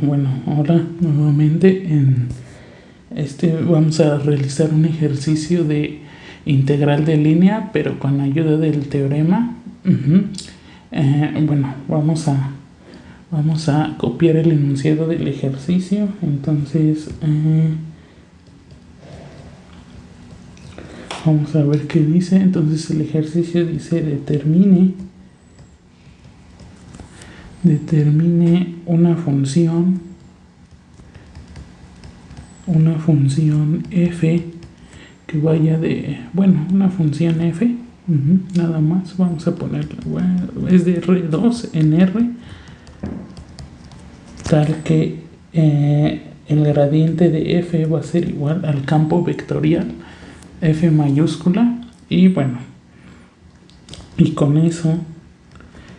Bueno, ahora nuevamente vamos a realizar un ejercicio de integral de línea, pero con ayuda del teorema. Bueno, vamos a copiar el enunciado del ejercicio. Entonces, vamos a ver qué dice. Entonces el ejercicio dice: determine una función f que vaya de, una función f, nada más, vamos a ponerla, es de R2 en R, tal que el gradiente de f va a ser igual al campo vectorial f mayúscula, y con eso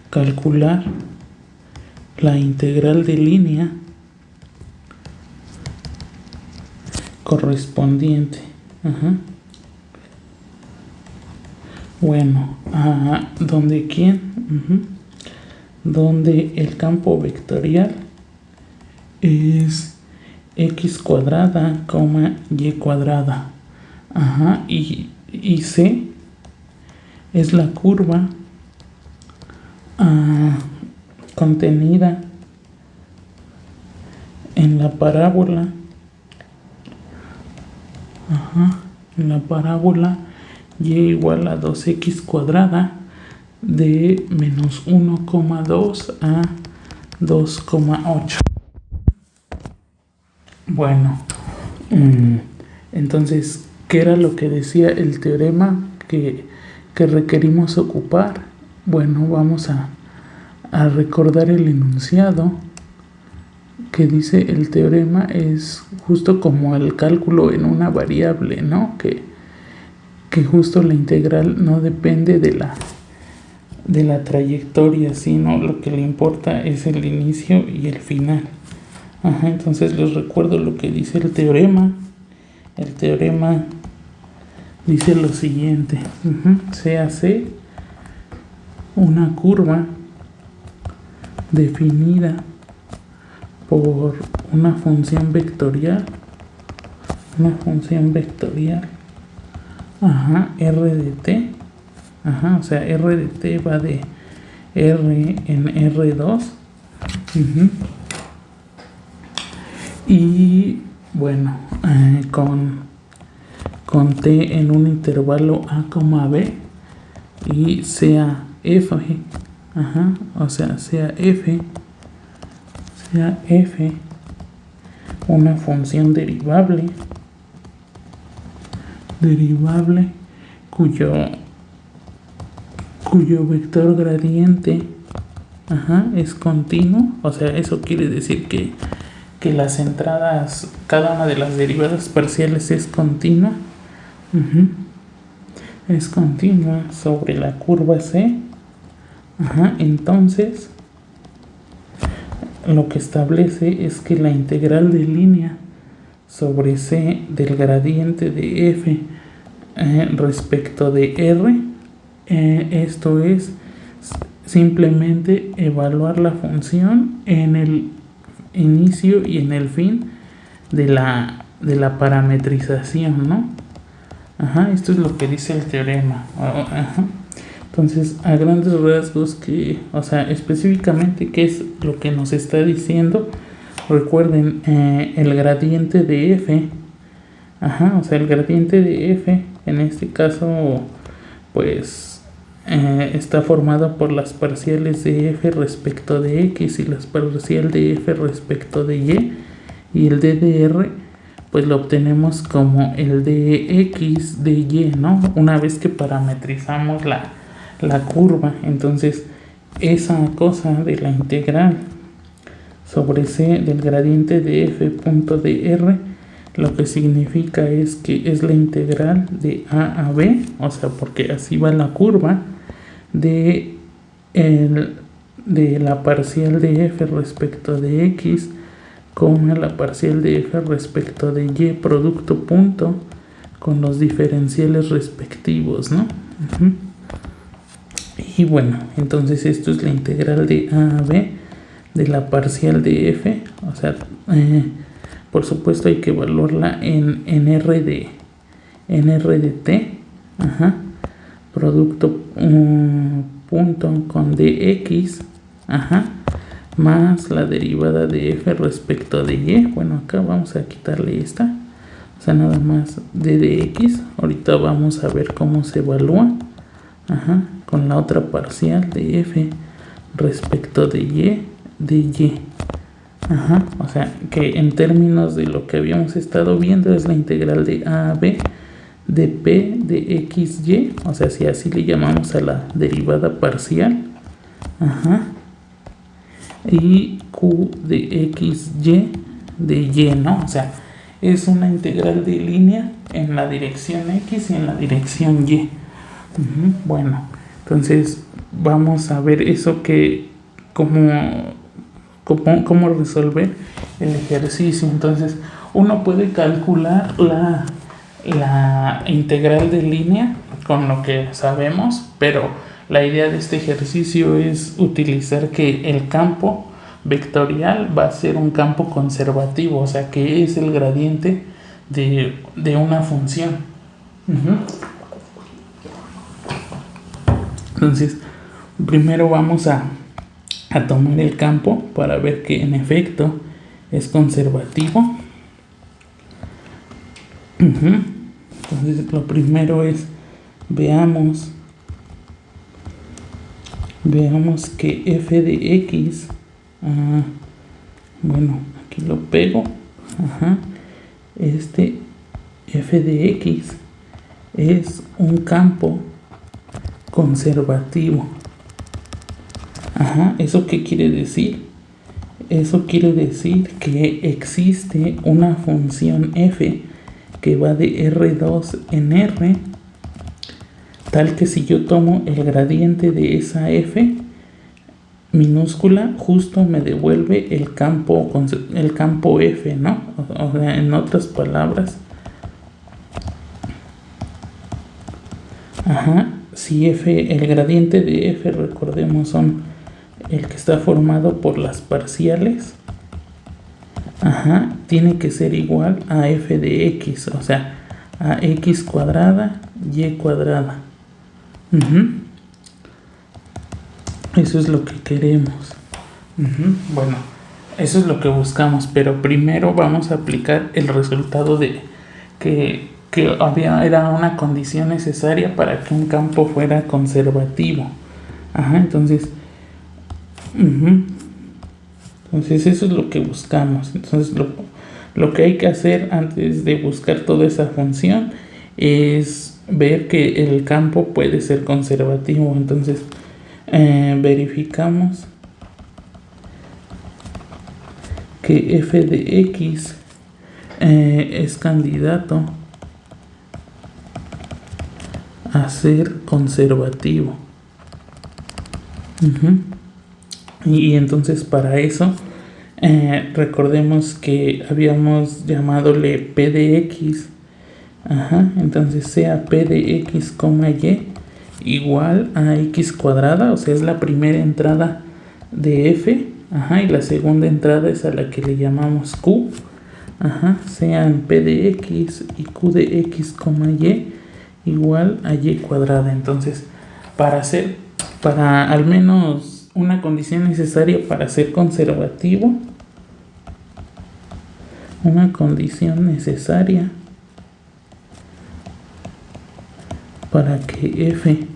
calcular la integral de línea correspondiente. ¿Dónde quién? Donde el campo vectorial es x cuadrada, y cuadrada. Y C es la curva contenida en la parábola, y igual a 2x cuadrada de menos 1,2 a 2,8. Entonces, ¿qué era lo que decía el teorema que requerimos ocupar? Vamos a recordar el enunciado que dice el teorema. Es justo como el cálculo en una variable, ¿no? Que justo la integral no depende de la trayectoria, sino lo que le importa es el inicio y el final. Entonces les recuerdo lo que dice el teorema. El teorema dice lo siguiente: se hace una curva definida por una función vectorial, r de t, o sea, r de t va de r en R2, y con t en un intervalo a, b, y sea f, sea f una función derivable cuyo vector gradiente es continuo. O sea, eso quiere decir que las entradas, cada una de las derivadas parciales es continua. Es continua sobre la curva C. Entonces, lo que establece es que la integral de línea sobre C del gradiente de f respecto de R, esto es simplemente evaluar la función en el inicio y en el fin de la parametrización, ¿no? Esto es lo que dice el teorema. Entonces, a grandes rasgos, específicamente, ¿qué es lo que nos está diciendo? Recuerden, el gradiente de f, el gradiente de f, en este caso, está formado por las parciales de f respecto de x y las parciales de f respecto de y el d de r, lo obtenemos como el de x de y, ¿no? Una vez que parametrizamos la curva. Entonces, esa cosa de la integral sobre c del gradiente de f punto de r, lo que significa es que es la integral de a a b, porque así va la curva de la parcial de f respecto de x con la parcial de f respecto de y producto punto con los diferenciales respectivos, ¿no? Y entonces esto es la integral de a a b, de la parcial de f, o sea, por supuesto hay que evaluarla en R de t, producto punto con dx, más la derivada de f respecto de y. Bueno, acá vamos a quitarle esta, o sea, nada más d de x. Ahorita vamos a ver cómo se evalúa, con la otra parcial de f respecto de y, o sea, que en términos de lo que habíamos estado viendo es la integral de a a b de p de xy, o sea, si así le llamamos a la derivada parcial, y q de xy de y, ¿no? O sea, es una integral de línea en la dirección x y en la dirección y. Bueno, entonces vamos a ver eso, que cómo resolver el ejercicio. Entonces uno puede calcular la integral de línea con lo que sabemos, pero la idea de este ejercicio es utilizar que el campo vectorial va a ser un campo conservativo, o sea que es el gradiente de una función. Entonces primero vamos a tomar el campo para ver que en efecto es conservativo. Entonces lo primero es veamos que f de x, bueno, aquí lo pego, este f de x es un campo conservativo. ¿Eso qué quiere decir? Eso quiere decir que existe una función f que va de R2 en R, tal que si yo tomo el gradiente de esa f minúscula, justo me devuelve el campo f, ¿no? O sea, en otras palabras, si f, el gradiente de f, recordemos, son el que está formado por las parciales, tiene que ser igual a f de x, o sea, a x cuadrada y cuadrada. Eso es lo que queremos. Bueno, eso es lo que buscamos, pero primero vamos a aplicar el resultado de que era una condición necesaria para que un campo fuera conservativo. Entonces eso es lo que buscamos. Entonces lo que hay que hacer antes de buscar toda esa función es ver que el campo puede ser conservativo. Entonces verificamos que f de x es candidato a ser conservativo. Y entonces para eso recordemos que habíamos llamadole p de x, entonces sea p de x, y igual a x cuadrada, o sea es la primera entrada de f, y la segunda entrada es a la que le llamamos q, sean p de x y q de x, y igual a y cuadrada. Entonces para al menos una condición necesaria para ser conservativo, una condición necesaria para que f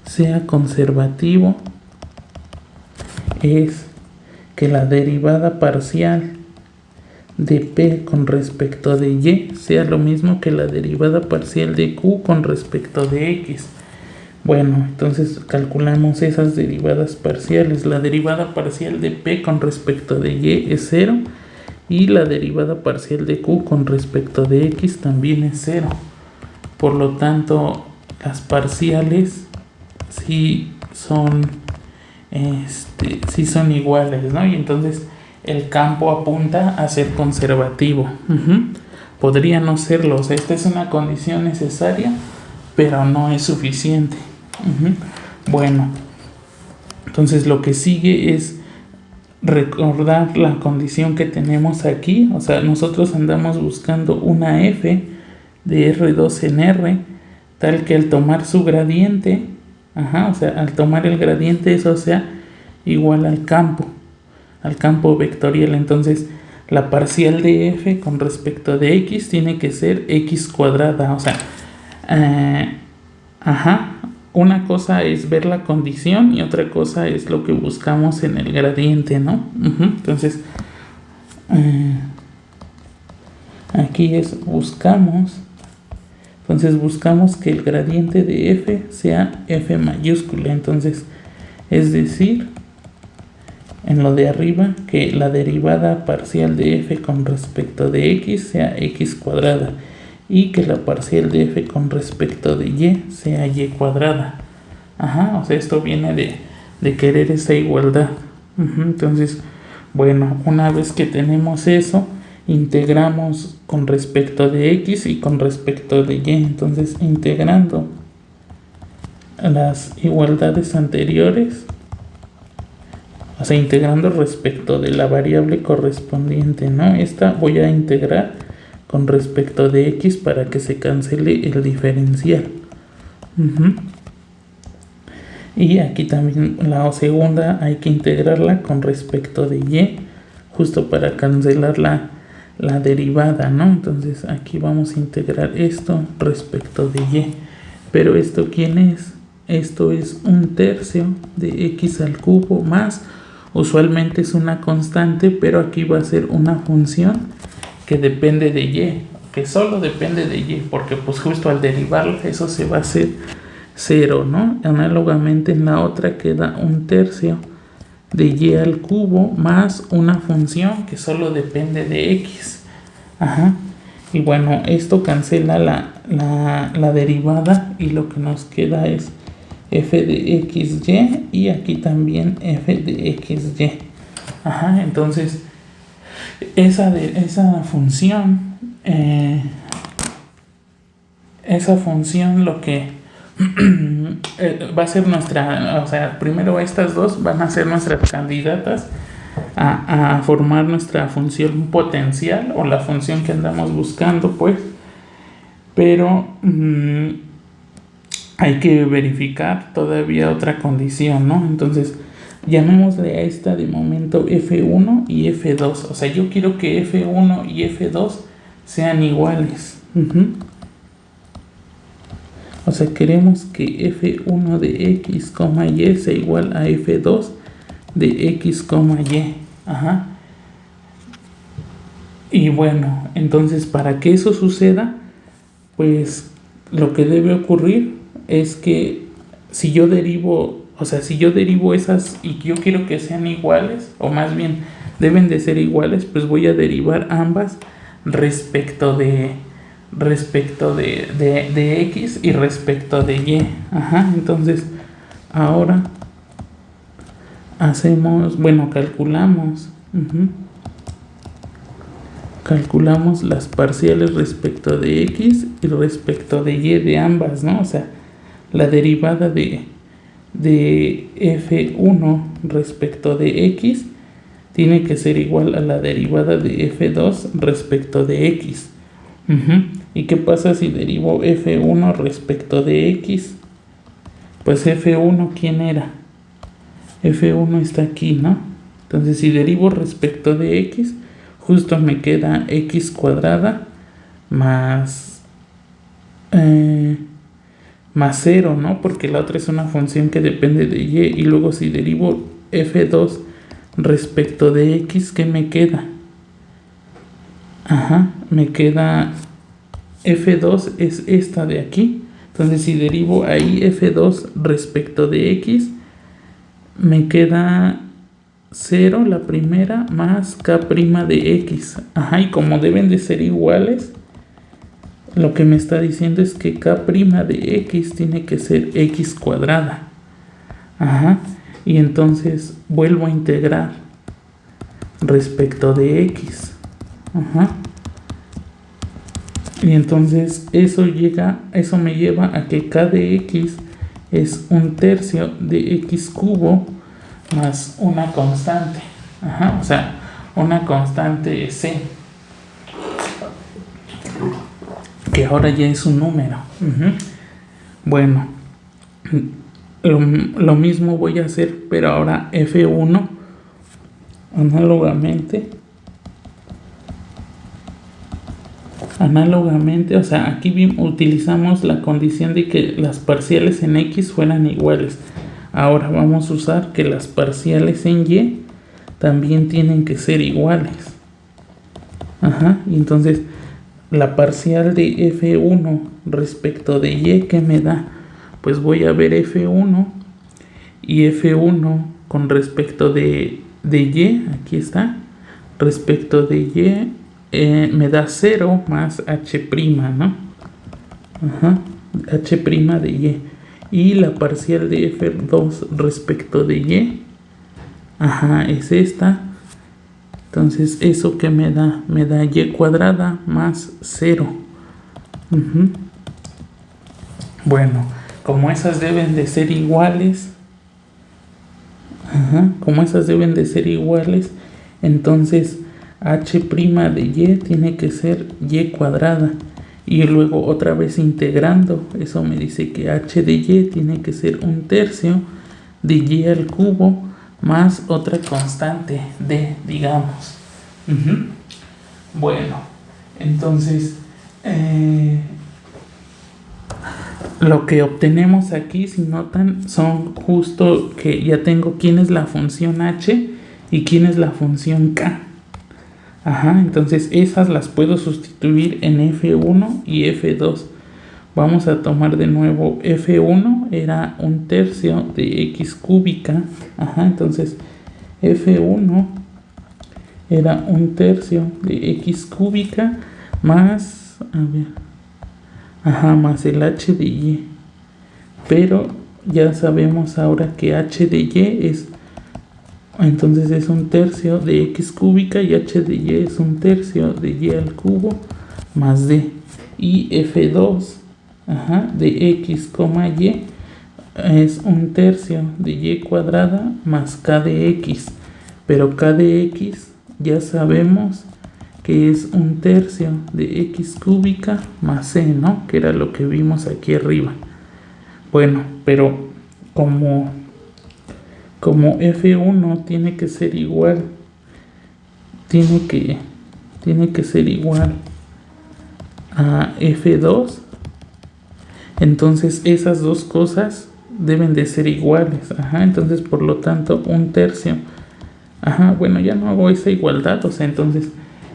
sea conservativo es que la derivada parcial de p con respecto de y sea lo mismo que la derivada parcial de q con respecto de x. Bueno, entonces calculamos esas derivadas parciales. La derivada parcial de p con respecto de y es 0 y la derivada parcial de q con respecto de x también es 0. Por lo tanto, las parciales sí son iguales, ¿no? Y entonces el campo apunta a ser conservativo. Podría no serlo, o sea, esta es una condición necesaria, pero no es suficiente. Bueno, entonces lo que sigue es recordar la condición que tenemos aquí. O sea, nosotros andamos buscando una f de R2 en R, tal que al tomar su gradiente, o sea, al tomar el gradiente, eso sea igual al campo vectorial. Entonces, la parcial de f con respecto de x tiene que ser x cuadrada. O sea, una cosa es ver la condición y otra cosa es lo que buscamos en el gradiente, ¿no? Entonces, aquí buscamos que el gradiente de f sea f mayúscula. Entonces, es decir, en lo de arriba, que la derivada parcial de f con respecto de x sea x cuadrada y que la parcial de f con respecto de y sea y cuadrada. O sea, esto viene de querer esa igualdad. Entonces, bueno, una vez que tenemos eso, integramos con respecto de x y con respecto de y. Entonces, integrando las igualdades anteriores, o sea, integrando respecto de la variable correspondiente, ¿no? Esta voy a integrar con respecto de x para que se cancele el diferencial. Y aquí también la segunda hay que integrarla con respecto de y, justo para cancelar la derivada, ¿no? Entonces aquí vamos a integrar esto respecto de y. Pero ¿esto quién es? Esto es 1/3 de x al cubo más, usualmente es una constante, pero aquí va a ser una función que depende de y, que solo depende de y, porque pues justo al derivarlo eso se va a hacer 0, ¿no? Análogamente en la otra queda 1/3 de y al cubo más una función que solo depende de x. Y bueno, esto cancela la derivada y lo que nos queda es f de xy y aquí también f de xy. Entonces esa función lo que va a ser nuestra, o sea, primero estas dos van a ser nuestras candidatas a formar nuestra función potencial o la función que andamos buscando, pues. Pero hay que verificar todavía otra condición, ¿no? Entonces, llamémosle a esta de momento F1 y F2. O sea, yo quiero que F1 y F2 sean iguales. O sea, queremos que F1 de X, Y sea igual a F2 de X, Y. Y bueno, entonces para que eso suceda, pues lo que debe ocurrir es que si yo derivo esas y yo quiero que sean iguales, o más bien deben de ser iguales, pues voy a derivar ambas respecto de X y respecto de Y. Entonces ahora calculamos las parciales respecto de X y respecto de Y de ambas, ¿no? O sea, la derivada de F1 respecto de X tiene que ser igual a la derivada de F2 respecto de X. ¿Y qué pasa si derivo F1 respecto de X? Pues F1, ¿quién era? F1 está aquí, ¿no? Entonces si derivo respecto de X, justo me queda X cuadrada más 0, ¿no? Porque la otra es una función que depende de Y. Y luego si derivo F2 respecto de X, ¿qué me queda? Me queda F2 es esta de aquí. Entonces si derivo ahí F2 respecto de X, me queda 0 la primera más K' de X. Y como deben de ser iguales, lo que me está diciendo es que K' de X tiene que ser X cuadrada. Y entonces vuelvo a integrar respecto de X. Y entonces eso me lleva a que K de X es 1/3 de X cubo más una constante. Ajá, o sea, una constante C, que ahora ya es un número. Bueno, lo mismo voy a hacer, pero ahora F1, análogamente, o sea, aquí utilizamos la condición de que las parciales en X fueran iguales. Ahora vamos a usar que las parciales en Y también tienen que ser iguales. Y entonces la parcial de F1 respecto de Y, ¿qué me da? Pues voy a ver F1 y F1 con respecto de Y, aquí está, respecto de Y me da 0 más H', ¿no? H' de Y. Y la parcial de F2 respecto de Y, es esta. Entonces, ¿eso qué me da? Me da Y cuadrada más 0. Bueno, como esas deben de ser iguales, entonces H' de Y tiene que ser Y cuadrada. Y luego otra vez integrando, eso me dice que H de Y tiene que ser 1/3 de Y al cubo más otra constante D, digamos. Bueno, entonces lo que obtenemos aquí, si notan, son justo que ya tengo quién es la función H y quién es la función K. Entonces esas las puedo sustituir en F1 y F2. Vamos a tomar de nuevo F1, era 1/3 de X cúbica. Entonces F1 era 1/3 de X cúbica más, más el H de Y. Pero ya sabemos ahora que H de Y es, entonces es 1/3 de X cúbica y H de Y es 1/3 de Y al cubo más D. Y F2 de X, Y es 1/3 de Y cuadrada más K de X. Pero K de X ya sabemos que es 1/3 de X cúbica más C, ¿no? Que era lo que vimos aquí arriba. Bueno, pero como F1 tiene que ser igual, tiene que ser igual a F2, entonces esas dos cosas deben de ser iguales. Entonces por lo tanto 1/3. Bueno, ya no hago esa igualdad, o sea, entonces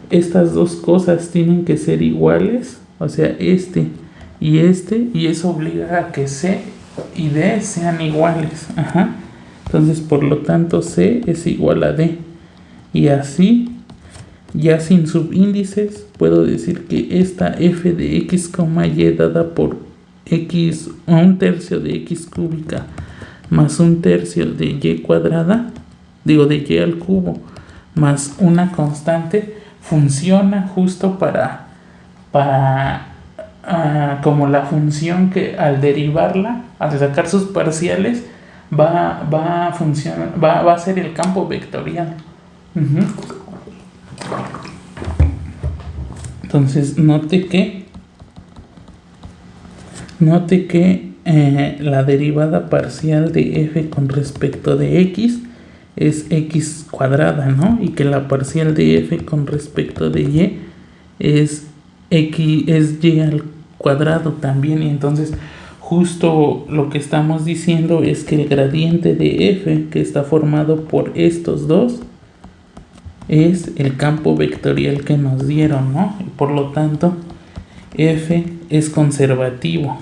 estas dos cosas tienen que ser iguales, o sea, y eso obliga a que C y D sean iguales. Entonces por lo tanto C es igual a D. Y así, ya sin subíndices, puedo decir que esta F de X, Y dada por X, 1/3 de X cúbica más 1/3 de Y cuadrada, de Y al cubo, más una constante, funciona justo para como la función que al derivarla, al sacar sus parciales, va a funcionar, va a ser el campo vectorial. Entonces note que la derivada parcial de f con respecto de x es x cuadrada, ¿no? Y que la parcial de f con respecto de y es y al cuadrado también. Y entonces justo lo que estamos diciendo es que el gradiente de f, que está formado por estos dos, es el campo vectorial que nos dieron, ¿no? Y por lo tanto f es conservativo.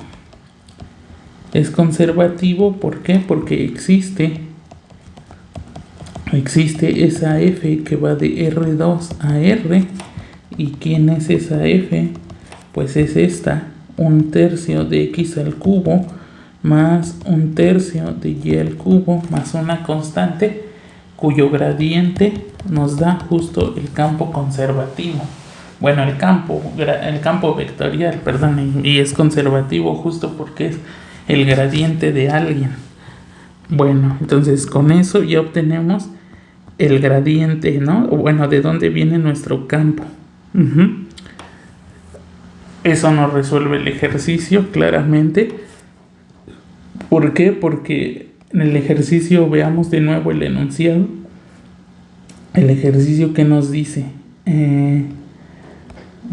Es conservativo, ¿por qué? Porque existe esa f que va de R2 a R. ¿Y quién es esa f? Pues es esta, 1/3 de x al cubo más 1/3 de y al cubo más una constante cuyo gradiente nos da justo el campo conservativo. Bueno, el campo vectorial, perdón, y es conservativo justo porque es el gradiente de alguien. Bueno, entonces con eso ya obtenemos el gradiente, ¿no? O bueno, de dónde viene nuestro campo. Eso nos resuelve el ejercicio claramente. ¿Por qué? Porque en el ejercicio veamos de nuevo el enunciado. El ejercicio que nos dice,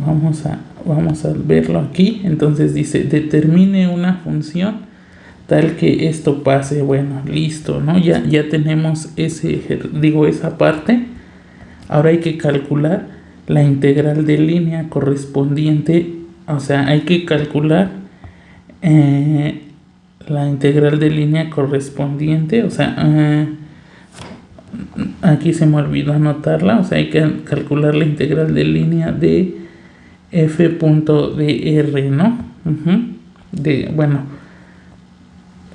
vamos a verlo aquí. Entonces dice, determine una función tal que esto pase. Bueno, listo, ¿no? Ya tenemos esa parte. Ahora hay que calcular la integral de línea correspondiente. O sea, hay que calcular la integral de línea correspondiente. O sea, aquí se me olvidó anotarla. O sea, hay que calcular la integral de línea de f.dr, ¿no?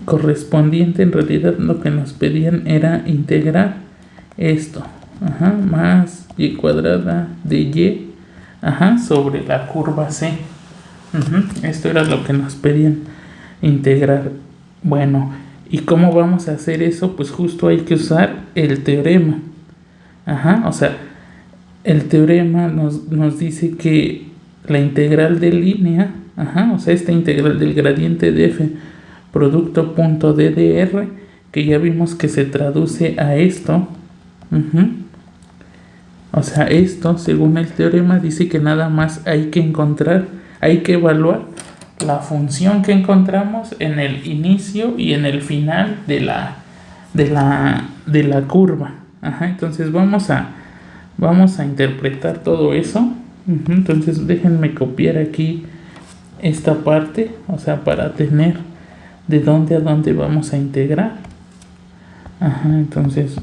Correspondiente, en realidad lo que nos pedían era integrar esto, más y cuadrada de y, sobre la curva c. Esto era lo que nos pedían integrar. Bueno, ¿y cómo vamos a hacer eso? Pues justo hay que usar el teorema. O sea, el teorema nos dice que la integral de línea, o sea, esta integral del gradiente de f producto punto d de r, que ya vimos que se traduce a esto. O sea, esto, según el teorema, dice que nada más hay que evaluar la función que encontramos en el inicio y en el final de la curva. Entonces vamos a interpretar todo eso. Entonces déjenme copiar aquí esta parte, o sea, para tener de dónde a dónde vamos a integrar. Entonces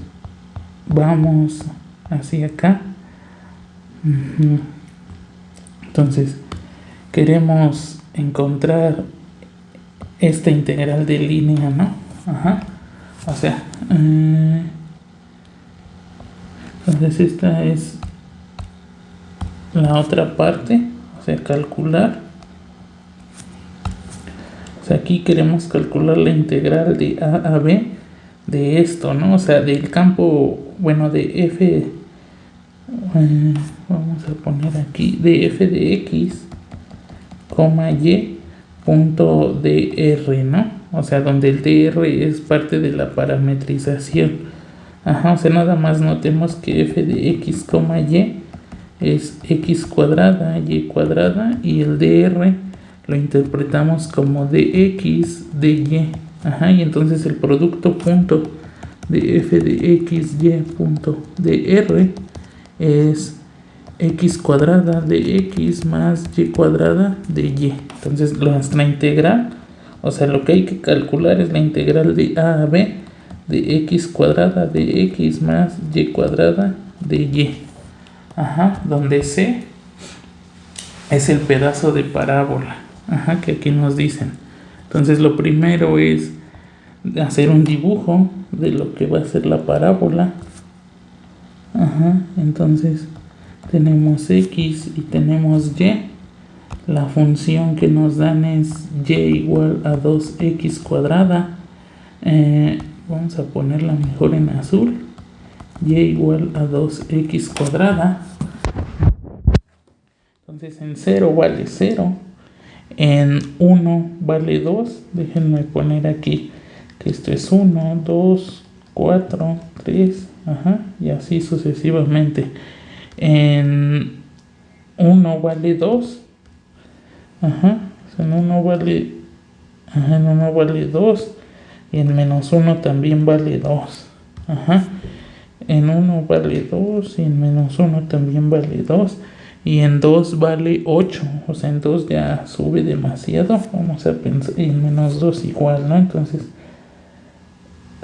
vamos hacia acá. Entonces queremos encontrar esta integral de línea, ¿no? O sea, entonces esta es la otra parte, o sea, calcular. O sea, aquí queremos calcular la integral de a a b de esto, ¿no? O sea, del campo, bueno, de f, vamos a poner aquí, de f de x, y, punto dr, ¿no? O sea, donde el dr es parte de la parametrización. O sea, nada más notemos que f de x, y es x cuadrada, y cuadrada, y el dr lo interpretamos como dx de y. Y entonces el producto punto de f de x, y punto dr es x cuadrada de x más y cuadrada de y. Entonces nuestra integral, o sea, lo que hay que calcular es la integral de a a b de x cuadrada de x más y cuadrada de y. Donde c es el pedazo de parábola, que aquí nos dicen. Entonces lo primero es hacer un dibujo de lo que va a ser la parábola. Entonces tenemos x y tenemos y. La función que nos dan es y igual a 2x cuadrada. Vamos a ponerla mejor en azul. Y igual a 2x cuadrada. Entonces en 0 vale 0. En 1 vale 2. Déjenme poner aquí que esto es 1, 2, 4, 3. Y así sucesivamente. En 1 vale 2. En 1 vale 2. Y en menos 1 también vale 2. En 1 vale 2 y en menos 1 también vale 2. Y en 2 vale 8. O sea, en 2 ya sube demasiado. Vamos a pensar. Y en menos 2 igual, ¿no? Entonces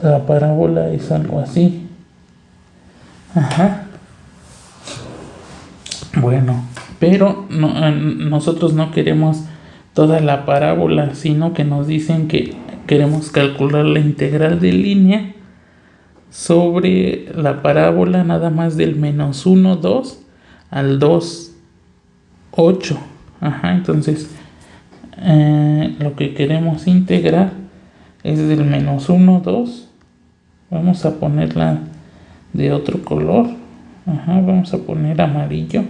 la parábola es algo así. Bueno, pero nosotros no queremos toda la parábola, sino que nos dicen que queremos calcular la integral de línea sobre la parábola nada más del menos 1, 2 al 2, 8. Entonces lo que queremos integrar es del menos 1, 2. Vamos a ponerla de otro color. Ajá, vamos a poner amarillo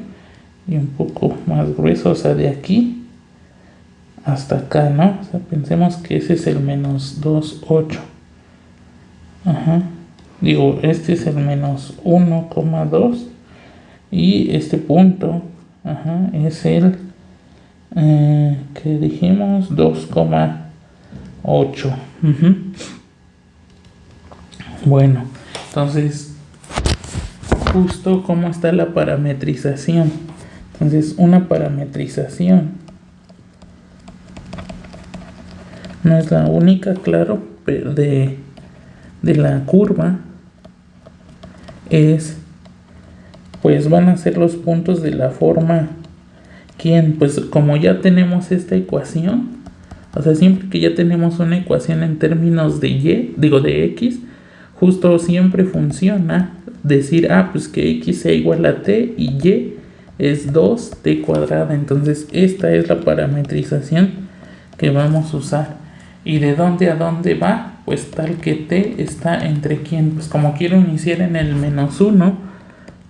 y un poco más grueso, o sea, de aquí hasta acá, ¿no? O sea, pensemos que ese es el menos 2, 8. Ajá. Digo, este es el menos 1,2 y este punto, ajá, es el que dijimos 2,8. Bueno, entonces justo cómo está la parametrización. Entonces una parametrización no es la única, claro, pero de la curva es, pues van a ser los puntos de la forma, ¿quién? Pues como ya tenemos esta ecuación, o sea, siempre que ya tenemos una ecuación en términos de y, digo de x, justo siempre funciona decir, pues que x sea igual a t y y es 2t cuadrada. Entonces esta es la parametrización que vamos a usar. ¿Y de dónde a dónde va? Pues tal que t está entre quién. Pues como quiero iniciar en el menos 1,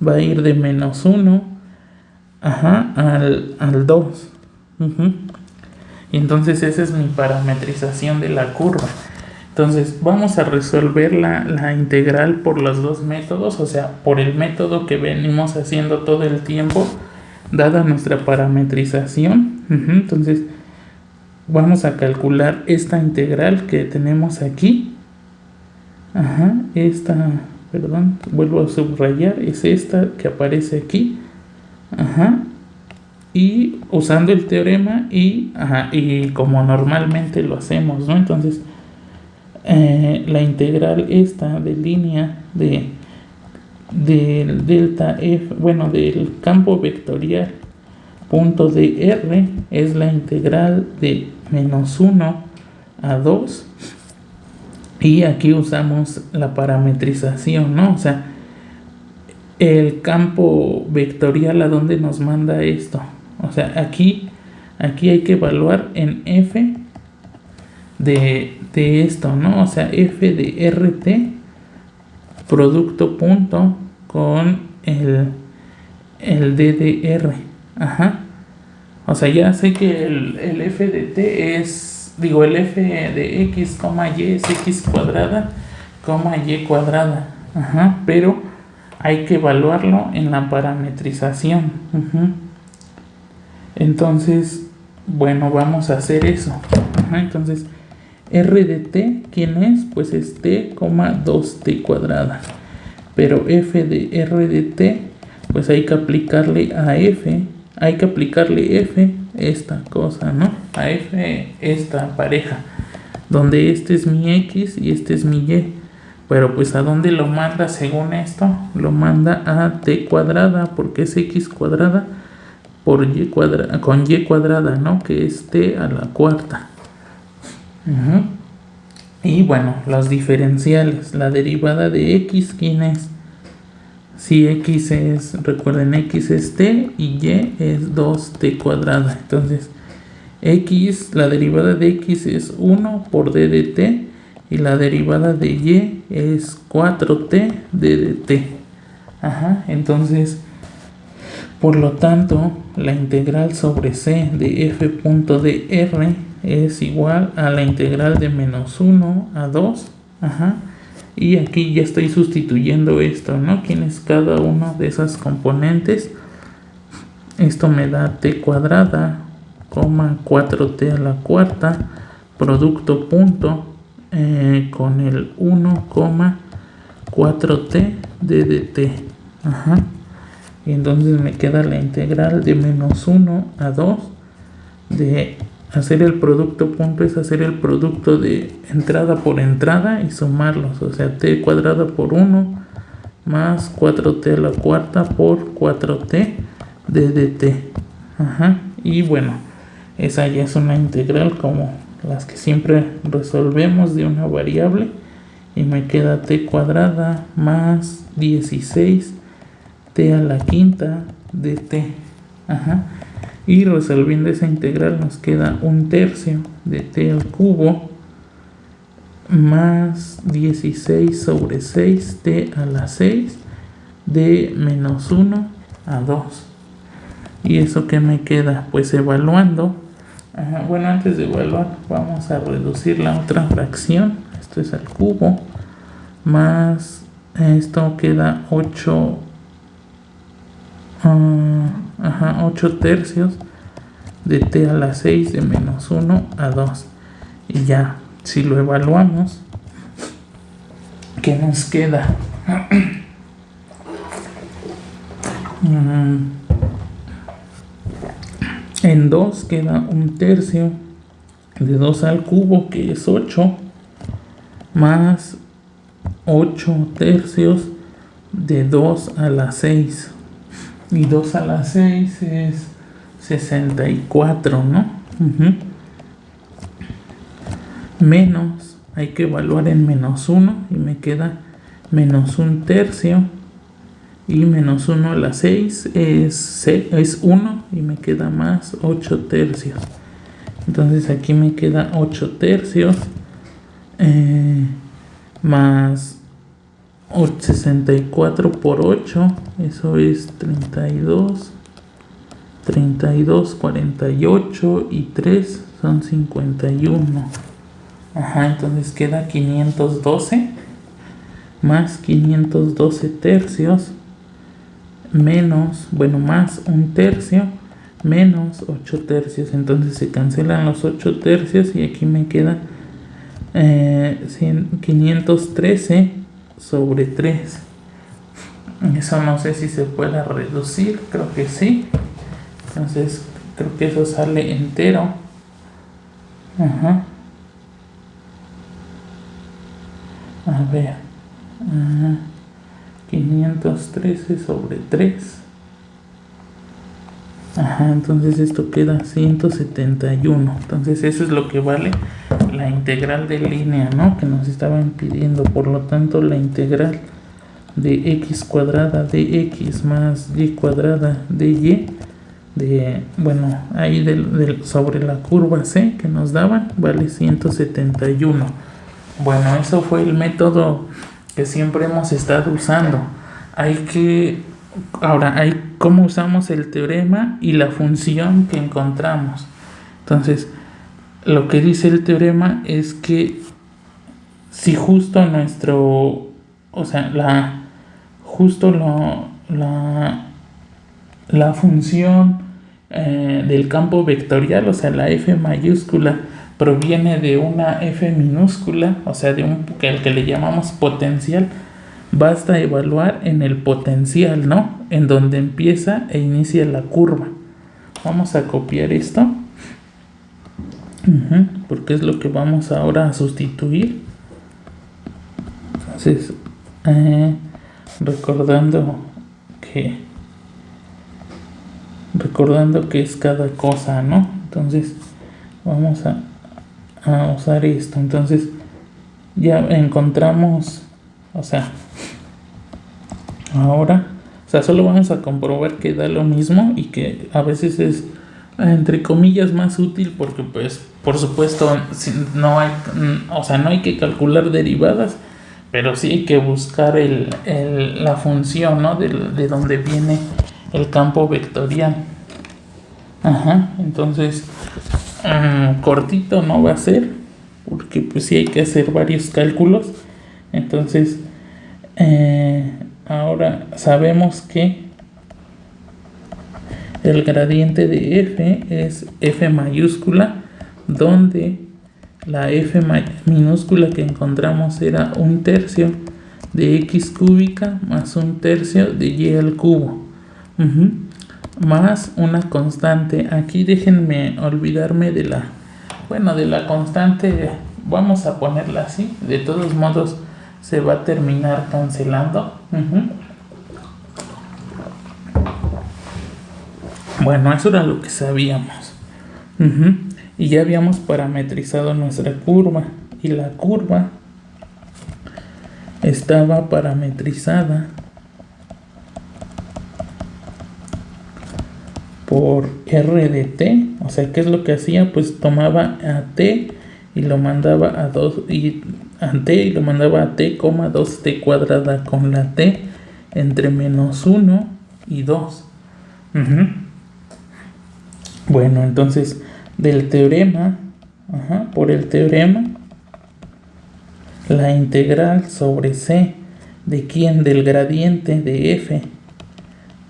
va a ir de menos 1 al 2. Y entonces esa es mi parametrización de la curva. Entonces vamos a resolver la integral por los dos métodos, o sea, por el método que venimos haciendo todo el tiempo, dada nuestra parametrización. Entonces vamos a calcular esta integral que tenemos aquí. Perdón, vuelvo a subrayar, es esta que aparece aquí. Y usando el teorema y como normalmente lo hacemos, ¿no? Entonces la integral esta de línea del delta f, bueno, del campo vectorial punto de R es la integral de menos 1 a 2, y aquí usamos la parametrización, ¿no? O sea, el campo vectorial a dónde nos manda esto, o sea, aquí hay que evaluar en f de esto, ¿no? O sea, f de rt producto punto con el d de r. O sea, ya sé que el f de t es, digo, el f de x, y es x cuadrada, y cuadrada. Pero hay que evaluarlo en la parametrización. Entonces, bueno, vamos a hacer eso. Entonces, r de t, ¿quién es? Pues es t, 2t cuadrada. Pero f de r de t, pues hay que aplicarle a f, esta cosa, ¿no? A f esta pareja, donde este es mi x y este es mi y. Pero pues ¿a dónde lo manda según esto? Lo manda a t cuadrada, porque es x cuadrada por y cuadrada, con y cuadrada, ¿no? Que es t a la cuarta. Y bueno, los diferenciales, la derivada de x, ¿quién es? Si x es, recuerden, x es t y y es 2t cuadrada. Entonces x, la derivada de x es 1 por d de t, y la derivada de y es 4t d de t. Entonces, por lo tanto, la integral sobre c de f punto de r es igual a la integral de menos 1 a 2. Y aquí ya estoy sustituyendo esto, ¿no? ¿Quién es cada una de esas componentes? Esto me da t cuadrada, 4t a la cuarta, producto punto con el 1,4t d de t. Y entonces me queda la integral de menos 1 a 2 de hacer el producto punto, es hacer el producto de entrada por entrada y sumarlos, o sea, t cuadrada por 1 más 4t a la cuarta por 4t d de t. Y bueno, esa ya es una integral como las que siempre resolvemos de una variable, y me queda t cuadrada más 16 t a la quinta de t. Y resolviendo esa integral nos queda 1/3 de t al cubo más 16 sobre 6 t a la 6 de menos 1 a 2. ¿Y eso qué me queda? Pues evaluando. Bueno, antes de evaluar vamos a reducir la otra fracción. Esto es al cubo. Más esto queda 8. 8 tercios de t a la 6 de menos 1 a 2. Y ya, si lo evaluamos, ¿qué nos queda? En 2 queda 1 tercio de 2 al cubo, que es 8, más 8 tercios de 2 a la 6. Y 2 a la 6 es 64, ¿no? Menos, hay que evaluar en menos 1 y me queda menos 1 tercio. Y menos 1 a la 6 es 1 y me queda más 8 tercios. Entonces aquí me queda 8 tercios más 64 por 8, eso es 32, 48 y 3 son 51. Entonces queda 512 más 512 tercios menos, más 1 tercio menos 8 tercios. Entonces se cancelan los 8 tercios y aquí me queda 513 sobre 3. Eso no sé si se pueda reducir, creo que sí. Entonces creo que eso sale entero. A ver, 513 sobre 3. Entonces esto queda 171. Entonces eso es lo que vale la integral de línea, ¿no? Que nos estaban pidiendo. Por lo tanto, la integral de x cuadrada de x más y cuadrada de y, ahí sobre la curva C que nos daban, vale 171. Bueno, eso fue el método que siempre hemos estado usando. Ahora hay cómo usamos el teorema y la función que encontramos. Entonces, lo que dice el teorema es que si justo la función del campo vectorial, o sea, la f mayúscula, proviene de una f minúscula, o sea, de el que le llamamos potencial, basta evaluar en el potencial, ¿no? En donde empieza e inicia la curva. Vamos a copiar esto, porque es lo que vamos ahora a sustituir. Entonces, recordando que es cada cosa, ¿no? Entonces vamos a usar esto. Entonces ya encontramos, ahora, solo vamos a comprobar que da lo mismo y que a veces es, entre comillas, más útil porque, pues, por supuesto, no hay que calcular derivadas, pero sí hay que buscar la función, ¿no? De donde viene el campo vectorial. Entonces, cortito no va a ser, porque pues sí hay que hacer varios cálculos. Entonces, ahora sabemos que el gradiente de f es f mayúscula, donde la f minúscula que encontramos era 1 tercio de x cúbica más 1 tercio de y al cubo, más una constante. Aquí déjenme olvidarme de la constante, vamos a ponerla así, de todos modos se va a terminar cancelando. Bueno, eso era lo que sabíamos. Y ya habíamos parametrizado nuestra curva, y la curva estaba parametrizada por r de t. O sea, ¿qué es lo que hacía? Pues tomaba a t y lo mandaba a t, 2t cuadrada con la t, entre -1 y 2. Bueno, entonces del teorema, por el teorema, la integral sobre c de quién, del gradiente de f,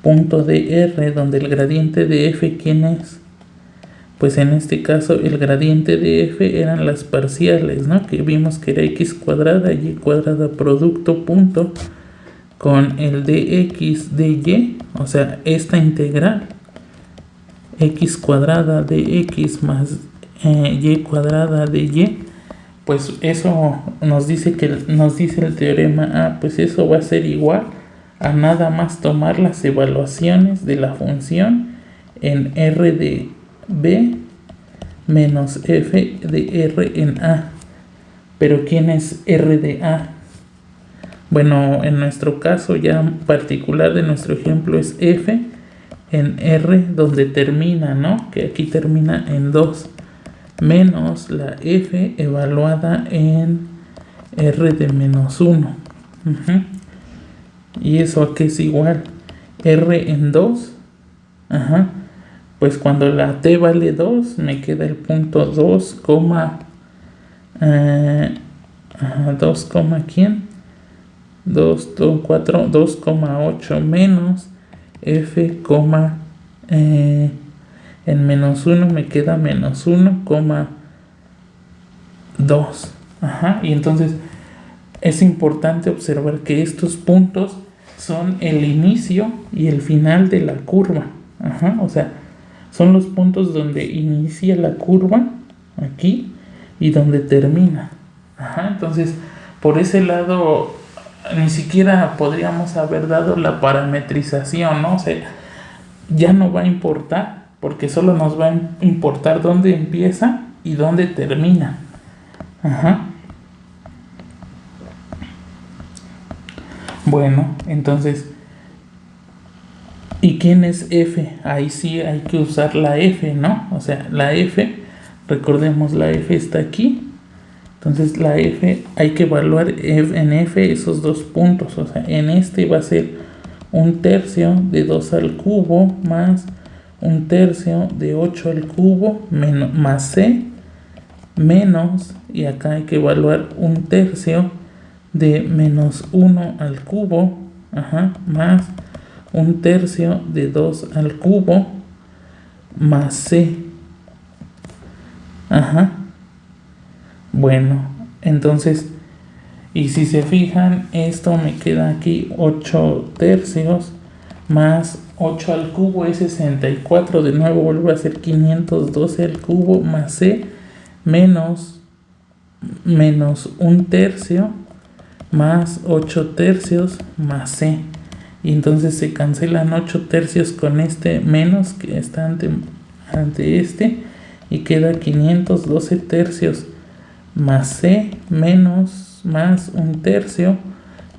punto de r, donde el gradiente de f, ¿quién es? Pues en este caso el gradiente de f eran las parciales, ¿no? Que vimos que era x cuadrada, y cuadrada, producto, punto, con el dx de y, o sea, esta integral, x cuadrada de x más y cuadrada de y, pues eso nos dice el teorema, pues eso va a ser igual a nada más tomar las evaluaciones de la función en r de b menos f de r en a. Pero ¿quién es r de a? Bueno, en nuestro caso ya particular de nuestro ejemplo es f en r donde termina, ¿no? Que aquí termina en 2, menos la f evaluada en r de -1. ¿Y eso a qué es igual? R en 2. Pues cuando la t vale 2, me queda el punto 2, 2, ¿quién? 2,8 menos f, en -1 me queda -1,2. Y entonces es importante observar que estos puntos son el inicio y el final de la curva. O sea, son los puntos donde inicia la curva aquí y donde termina. Entonces, por ese lado, ni siquiera podríamos haber dado la parametrización, ¿no? O sea, ya no va a importar, porque solo nos va a importar dónde empieza y dónde termina. Bueno, entonces, ¿y quién es f? Ahí sí hay que usar la f, ¿no? O sea, la f, recordemos, la f está aquí. Entonces la f hay que evaluar en f esos dos puntos. O sea, en este va a ser 1/3 de 2 al cubo más 1/3 de 8 al cubo más c menos, y acá hay que evaluar 1/3 de -1 al cubo, más 1/3 de 2 al cubo más c. Bueno, entonces, y si se fijan, esto me queda aquí 8/3 más 8 al cubo es 64, de nuevo vuelve a ser 512 al cubo más c menos 1/3 más 8/3 más c. Y entonces se cancelan 8/3 con este menos que está ante este, y queda 512/3 más c menos más 1/3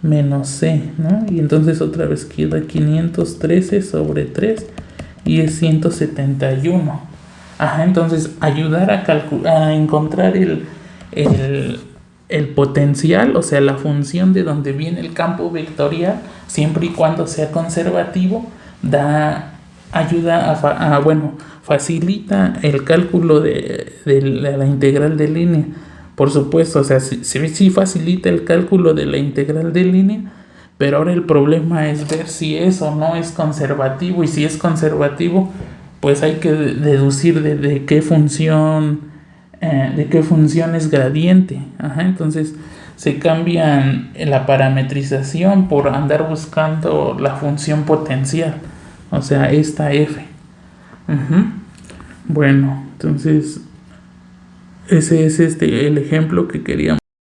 menos c, ¿no? Y entonces otra vez queda 513 sobre 3 y es 171. Entonces ayudar a encontrar el potencial, o sea, la función de donde viene el campo vectorial, siempre y cuando sea conservativo, facilita el cálculo de la integral de línea. Por supuesto, o sea, sí facilita el cálculo de la integral de línea, pero ahora el problema es ver si es o no es conservativo, y si es conservativo, pues hay que deducir de qué función es gradiente. Entonces se cambian la parametrización por andar buscando la función potencial, o sea, esta f. Bueno, entonces ese es el ejemplo que queríamos.